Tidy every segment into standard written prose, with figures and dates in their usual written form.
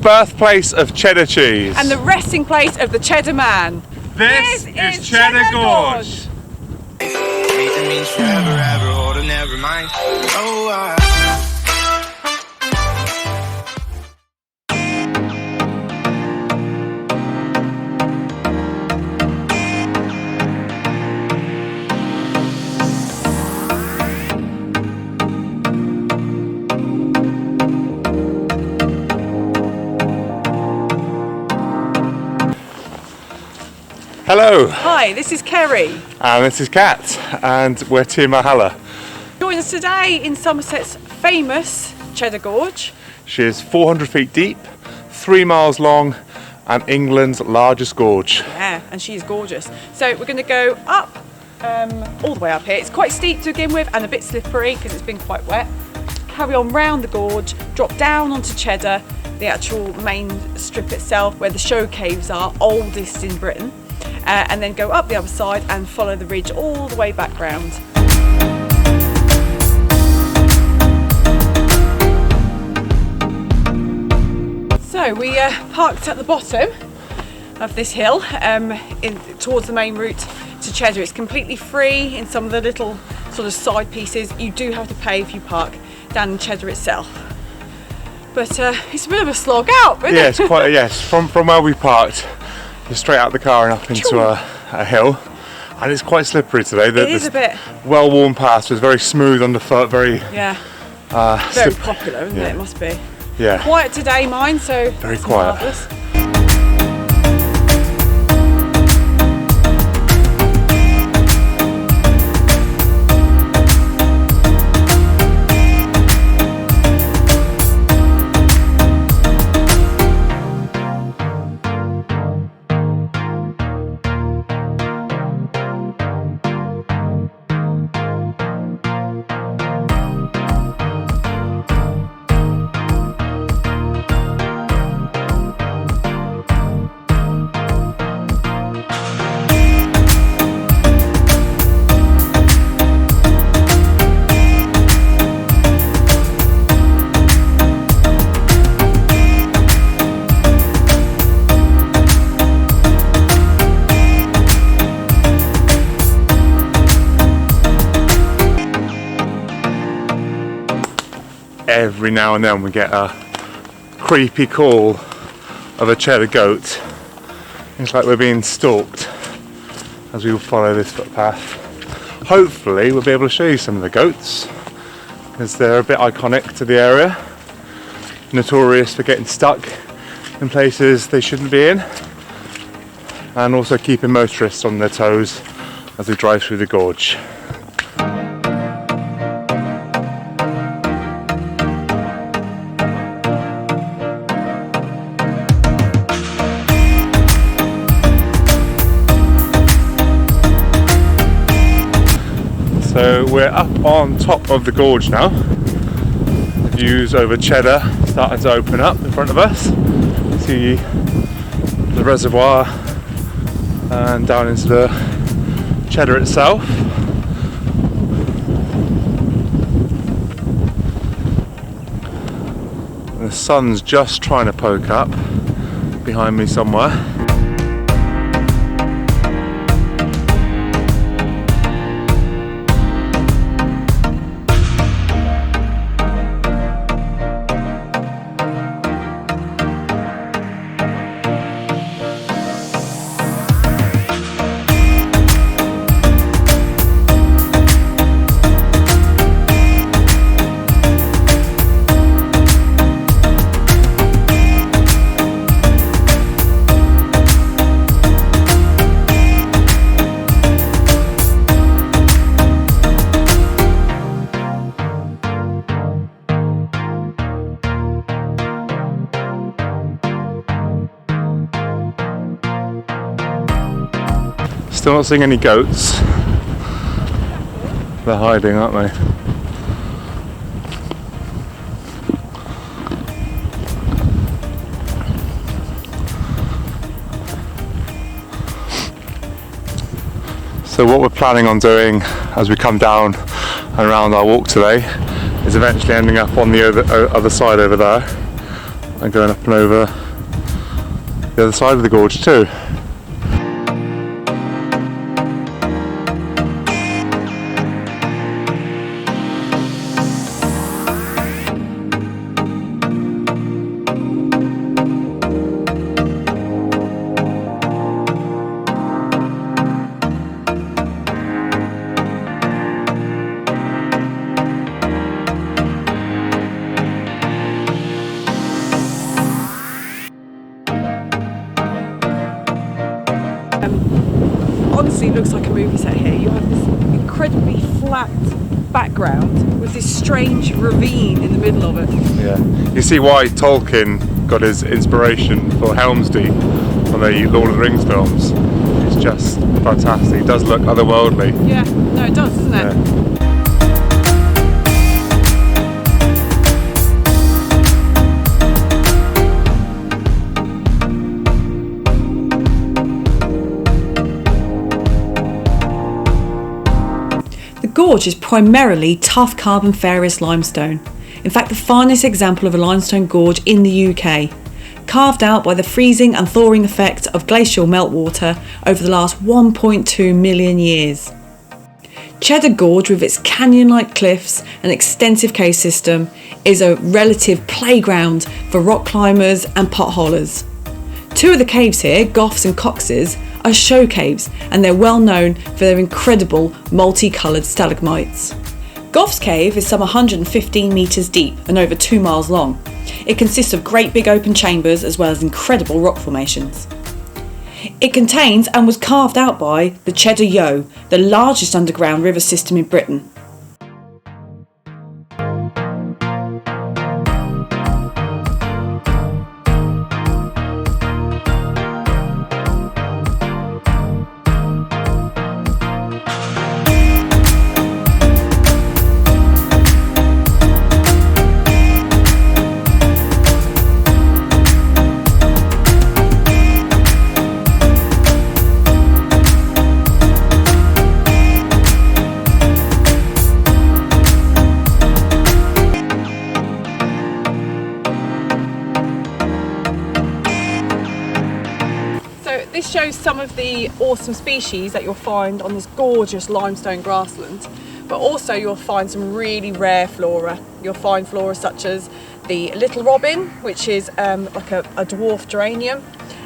birthplace of cheddar cheese. And the resting place of the cheddar man. This is Cheddar Gorge. Anything means forever, ever, hold it, never mind. Oh, Hello. Hi, this is Kerry. And this is Kat, and we're Team Mahala. Join us today in Somerset's famous Cheddar Gorge. She is 400 feet deep, 3 miles long, and England's largest gorge. Yeah, and she's gorgeous. So we're going to go up, all the way up here. It's quite steep to begin with and a bit slippery because it's been quite wet. Carry on round the gorge, drop down onto Cheddar, the actual main strip itself where the show caves are, oldest in Britain. And then go up the other side and follow the ridge all the way back round. So we parked at the bottom of this hill towards the main route to Cheddar. It's completely free in some of the little sort of side pieces. You do have to pay if you park down in Cheddar itself. But it's a bit of a slog out, isn't it? Yes, quite. Yes, from where we parked. Straight out the car and up into a hill, and it's quite slippery today. It is a bit. Well-worn path, so it's very smooth underfoot, very very popular, isn't it? It must be. Yeah. Quiet today, mine. So very quiet. Marvellous. Every now and then we get a creepy call of a cheddar goat. It's like we're being stalked as we follow this footpath. Hopefully we'll be able to show you some of the goats, as they're a bit iconic to the area, notorious for getting stuck in places they shouldn't be in, and also keeping motorists on their toes as they drive through the gorge. So we're up on top of the gorge now. The views over Cheddar starting to open up in front of us. See the reservoir and down into the Cheddar itself. And the sun's just trying to poke up behind me somewhere. Still not seeing any goats. They're hiding, aren't they? So what we're planning on doing as we come down and around our walk today is eventually ending up on the other side over there, and going up and over the other side of the gorge too. Honestly, it looks like a movie set here. You have this incredibly flat background with this strange ravine in the middle of it. Yeah, you see why Tolkien got his inspiration for Helm's Deep on the Lord of the Rings films. It's just fantastic. It does look otherworldly. Yeah, no, it does, doesn't it? Yeah. The gorge is primarily tough carbon-ferrous limestone. In fact, the finest example of a limestone gorge in the UK, carved out by the freezing and thawing effect of glacial meltwater over the last 1.2 million years. Cheddar Gorge, with its canyon-like cliffs and extensive cave system, is a relative playground for rock climbers and potholers. Two of the caves here, Goff's and Cox's, are show caves, and they're well known for their incredible multicoloured stalagmites. Goff's cave is some 115 metres deep and over 2 miles long. It consists of great big open chambers as well as incredible rock formations. It contains and was carved out by the Cheddar Yo, the largest underground river system in Britain. This shows some of the awesome species that you'll find on this gorgeous limestone grassland, but also you'll find some really rare flora. You'll find flora such as the little robin, which is like a dwarf geranium,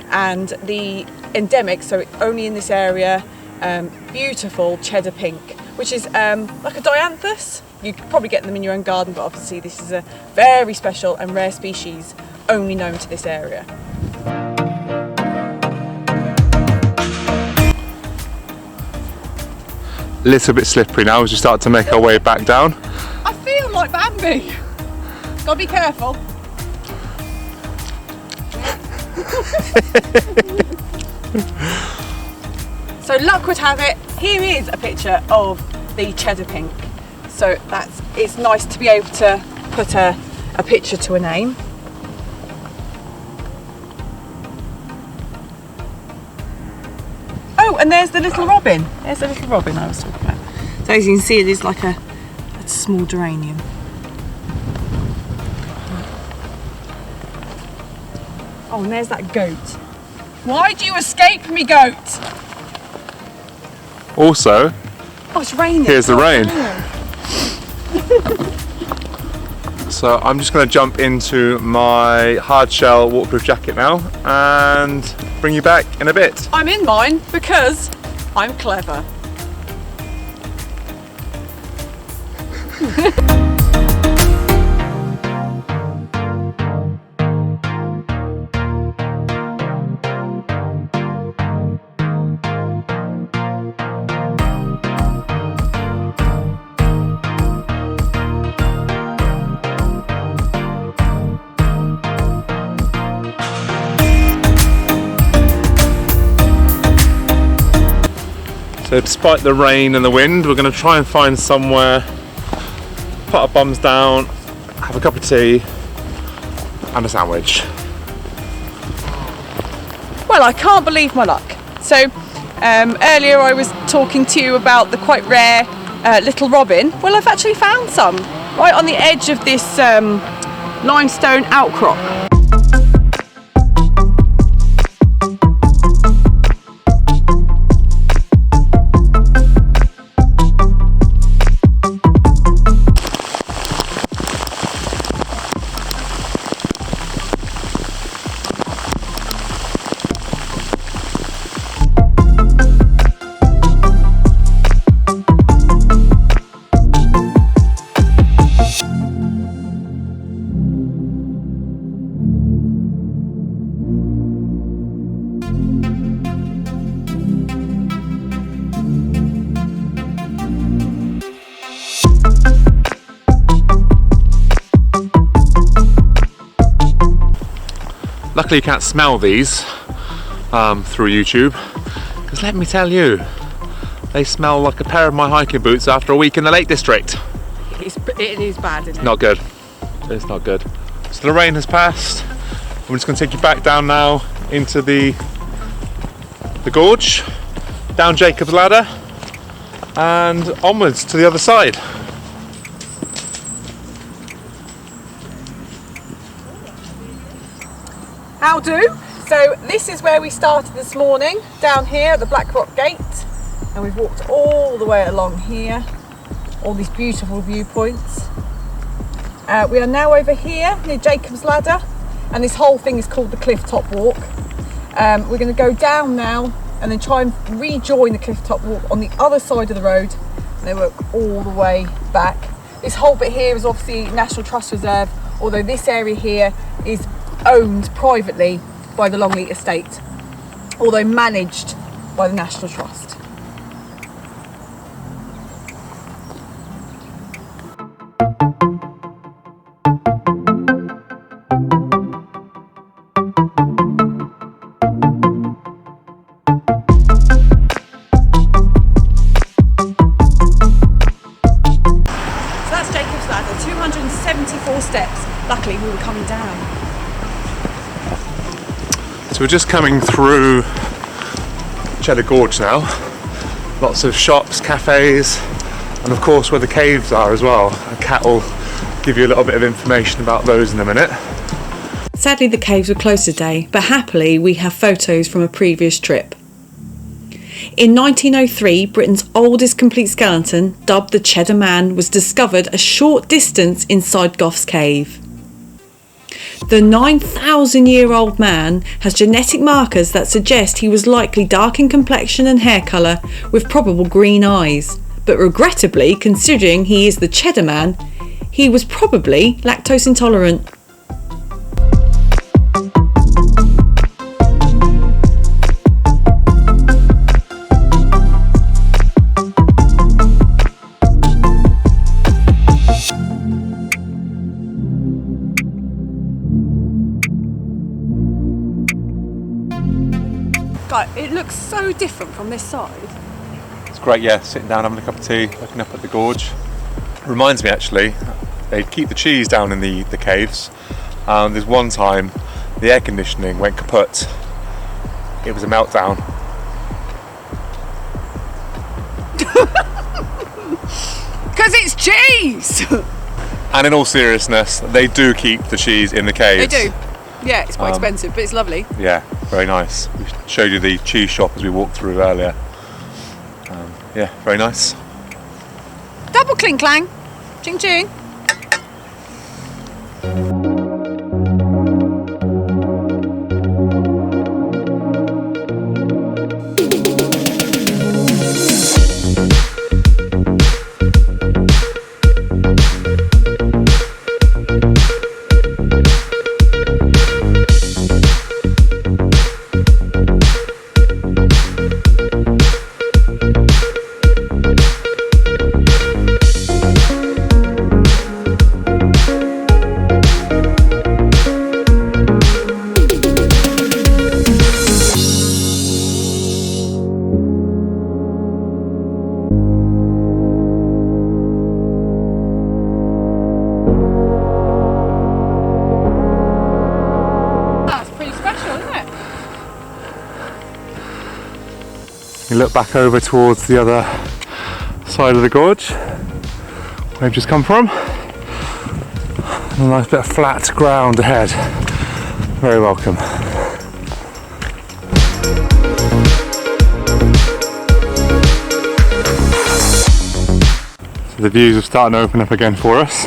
and the endemic, so only in this area, beautiful cheddar pink, which is like a dianthus. You could probably get them in your own garden, but obviously this is a very special and rare species only known to this area. Little bit slippery now as we start to make our way back down. I feel like Bambi. Gotta be careful. So luck would have it, here is a picture of the cheddar pink. So it's nice to be able to put a picture to a name. Oh, and there's the little robin. There's the little robin I was talking about. So as you can see, it is like a small geranium. Oh, and there's that goat. Why do you escape me, goat? Also, oh, it's raining. Here's the rain. So I'm just going to jump into my hard shell waterproof jacket now and bring you back in a bit. I'm in mine because I'm clever. So despite the rain and the wind, we're going to try and find somewhere, put our bums down, have a cup of tea and a sandwich. Well, I can't believe my luck. So earlier I was talking to you about the quite rare little robin. Well, I've actually found some right on the edge of this limestone outcrop. Luckily you can't smell these through YouTube, because let me tell you, they smell like a pair of my hiking boots after a week in the Lake District. It is bad, isn't it? Not good. It's not good. So the rain has passed. I'm just going to take you back down now into the gorge, down Jacob's Ladder, and onwards to the other side. How do? So this is where we started this morning, down here at the Black Rock Gate, and we've walked all the way along here, all these beautiful viewpoints. We are now over here near Jacob's Ladder, and this whole thing is called the Cliff Top Walk. We're going to go down now and then try and rejoin the Cliff Top Walk on the other side of the road, and then walk all the way back. This whole bit here is obviously National Trust Reserve, although this area here is owned privately by the Longleat Estate, although managed by the National Trust. So that's Jacob's Ladder, 274 steps. Luckily we were coming down. So we're just coming through Cheddar Gorge now. Lots of shops, cafes, and of course where the caves are as well. And Kat will give you a little bit of information about those in a minute. Sadly, the caves were closed today, but happily we have photos from a previous trip. In 1903, Britain's oldest complete skeleton, dubbed the Cheddar Man, was discovered a short distance inside Gough's Cave. The 9,000-year-old man has genetic markers that suggest he was likely dark in complexion and hair colour with probable green eyes, but regrettably, considering he is the Cheddar Man, he was probably lactose intolerant. It looks so different from this side. It's great, yeah, sitting down having a cup of tea, looking up at the gorge. Reminds me actually, they keep the cheese down in the caves. There's one time the air conditioning went kaput. It was a meltdown. Because it's cheese! And in all seriousness, they do keep the cheese in the caves. They do. Yeah, it's quite expensive, but it's lovely. Yeah, very nice. We showed you the cheese shop as we walked through earlier. Yeah, very nice. Double cling clang. Ching ching. You look back over towards the other side of the gorge where we've just come from. And a nice bit of flat ground ahead. Very welcome. So the views are starting to open up again for us.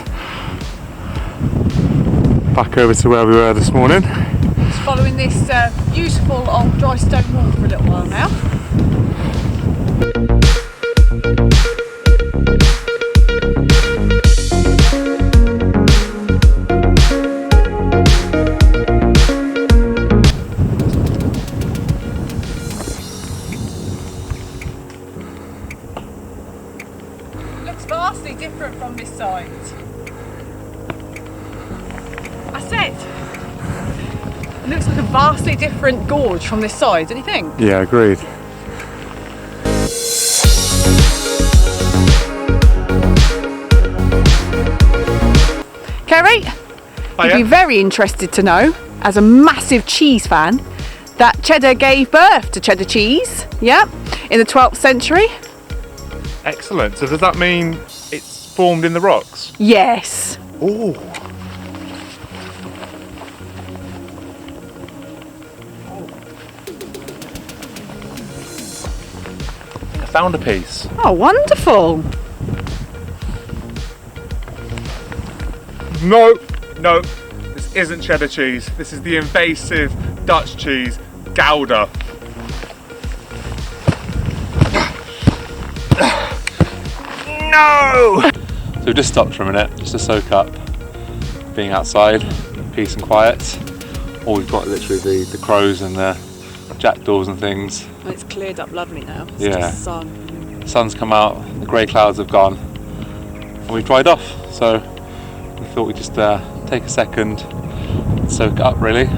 Back over to where we were this morning. Just following this beautiful old dry stone wall for a little while now. Looks vastly different from this side. I said, it looks looks like a vastly different gorge from this side, don't you think? Yeah, agreed. Kerry, you'd be very interested to know, as a massive cheese fan, that cheddar gave birth to cheddar cheese, yeah, in the 12th century. Excellent. So does that mean it's formed in the rocks? Yes. Oh. I found a piece. Oh, wonderful. No, no, this isn't cheddar cheese. This is the invasive Dutch cheese, Gouda. No! So we just stopped for a minute, just to soak up being outside, peace and quiet. All we've got literally the crows and the jackdaws and things. Well, it's cleared up lovely now. It's Yeah. just sun. The sun's come out, the grey clouds have gone, and we've dried off. So we thought we'd just take a second and soak it up really.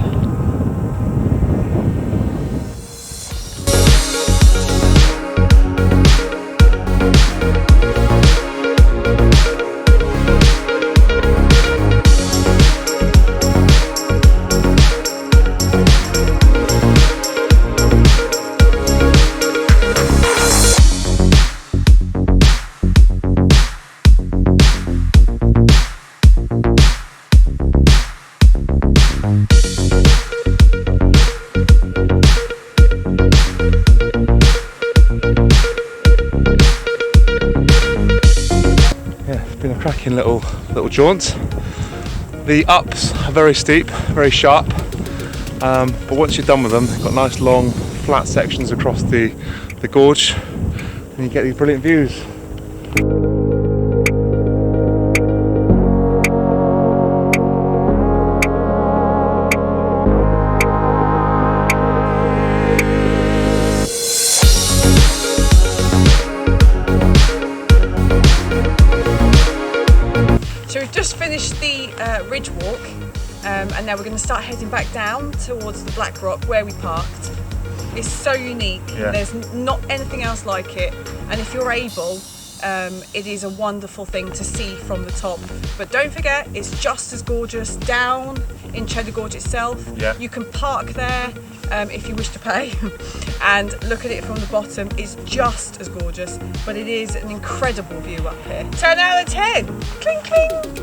Been a cracking little jaunt. The ups are very steep, very sharp, but once you're done with them, you've got nice long flat sections across the gorge, and you get these brilliant views. So we've just finished the ridge walk, and now we're going to start heading back down towards the Black Rock where we parked. It's so unique. Yeah. There's not anything else like it, and if you're able, it is a wonderful thing to see from the top. But don't forget, it's just as gorgeous down in Cheddar Gorge itself. Yeah. You can park there if you wish to pay, and look at it from the bottom. It's just as gorgeous, but it is an incredible view up here. 10 out of 10. Cling cling.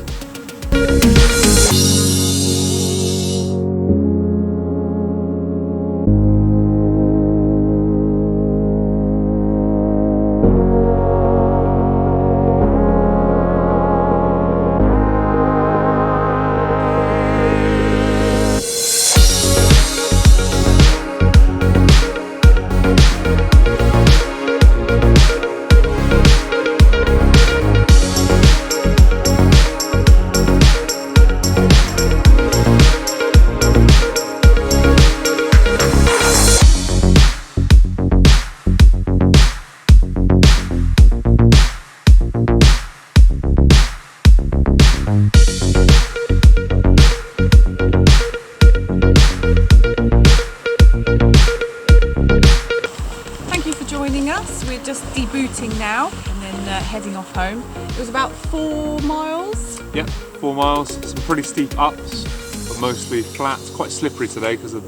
We're just debooting now and then heading off home. It was about 4 miles. Yeah, 4 miles, some pretty steep ups, but mostly flat. Quite slippery today because of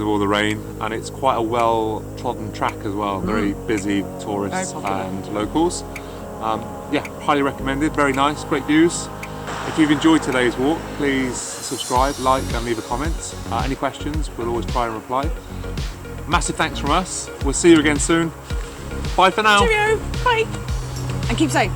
all the rain, and it's quite a well-trodden track as well. Very busy tourists and locals. Yeah, highly recommended. Very nice, great views. If you've enjoyed today's walk, please subscribe, like, and leave a comment. Any questions, we'll always try and reply. Massive thanks from us. We'll see you again soon. Bye for now. Cheerio. Bye. And keep safe.